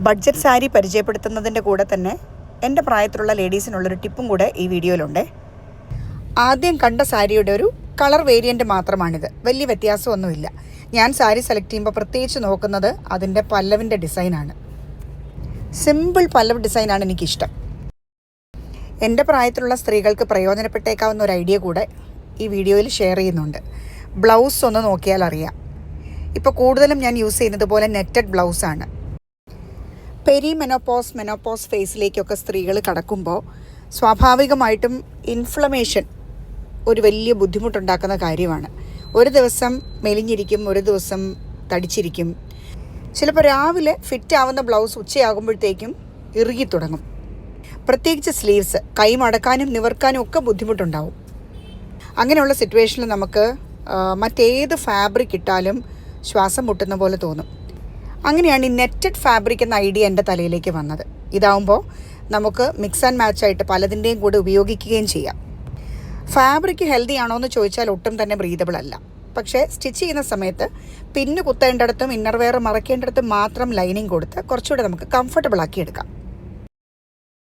Budget sari പരിചയപ്പെടുത്തുന്നതിൻ്റെ കൂടെ തന്നെ എൻ്റെ പ്രായത്തിലുള്ള ലേഡീസിനുള്ളൊരു ടിപ്പും കൂടെ ഈ വീഡിയോയിലുണ്ട്. ആദ്യം കണ്ട സാരിയുടെ ഒരു കളർ വേരിയൻ്റ് മാത്രമാണിത്. വലിയ വ്യത്യാസമൊന്നുമില്ല. ഞാൻ സാരി സെലക്ട് ചെയ്യുമ്പോൾ പ്രത്യേകിച്ച് നോക്കുന്നത് അതിൻ്റെ പല്ലവിൻ്റെ ഡിസൈനാണ്. സിമ്പിൾ പല്ലവ് ഡിസൈനാണ് എനിക്കിഷ്ടം. എൻ്റെ പ്രായത്തിലുള്ള സ്ത്രീകൾക്ക് പ്രയോജനപ്പെട്ടേക്കാവുന്ന ഒരു ഐഡിയ കൂടെ ഈ വീഡിയോയിൽ ഷെയർ ചെയ്യുന്നുണ്ട്. ബ്ലൗസ് ഒന്ന് നോക്കിയാൽ അറിയാം. ഇപ്പോൾ കൂടുതലും ഞാൻ യൂസ് ചെയ്യുന്നത് പോലെ നെറ്റഡ് ബ്ലൗസാണ്. മെനോപോസ് ഫേസിലേക്കൊക്കെ സ്ത്രീകൾ കടക്കുമ്പോൾ സ്വാഭാവികമായിട്ടും ഇൻഫ്ലമേഷൻ ഒരു വലിയ ബുദ്ധിമുട്ടുണ്ടാക്കുന്ന കാര്യമാണ്. ഒരു ദിവസം മെലിഞ്ഞിരിക്കും, ഒരു ദിവസം തടിച്ചിരിക്കും. ചിലപ്പോൾ രാവിലെ ഫിറ്റ് ആവുന്ന ബ്ലൗസ് ഉച്ചയാകുമ്പോഴത്തേക്കും ഇറുകി തുടങ്ങും. പ്രത്യേകിച്ച് സ്ലീവ്സ് കൈ മടക്കാനും നിവർക്കാനും ഒക്കെ ബുദ്ധിമുട്ടുണ്ടാവും. അങ്ങനെയുള്ള സിറ്റുവേഷനിൽ നമുക്ക് മറ്റേത് ഫാബ്രിക് ഇട്ടാലും ശ്വാസം മുട്ടുന്ന പോലെ തോന്നും. അങ്ങനെയാണ് ഈ നെറ്റഡ് ഫാബ്രിക് എന്ന ഐഡിയ എൻ്റെ തലയിലേക്ക് വന്നത്. ഇതാവുമ്പോൾ നമുക്ക് മിക്സ് ആൻഡ് മാച്ചായിട്ട് പലതിൻ്റെയും കൂടെ ഉപയോഗിക്കുകയും ചെയ്യാം. ഫാബ്രിക് ഹെൽത്തി ആണോ എന്ന് ചോദിച്ചാൽ ഒട്ടും തന്നെ ബ്രീതബിൾ അല്ല. പക്ഷേ സ്റ്റിച്ച് ചെയ്യുന്ന സമയത്ത് പിന്ന് കുത്തേണ്ടിടത്തും ഇന്നർ വെയർ മറക്കേണ്ടിടത്തും മാത്രം ലൈനിങ് കൊടുത്ത് കുറച്ചുകൂടെ നമുക്ക് കംഫർട്ടബിൾ ആക്കി എടുക്കാം.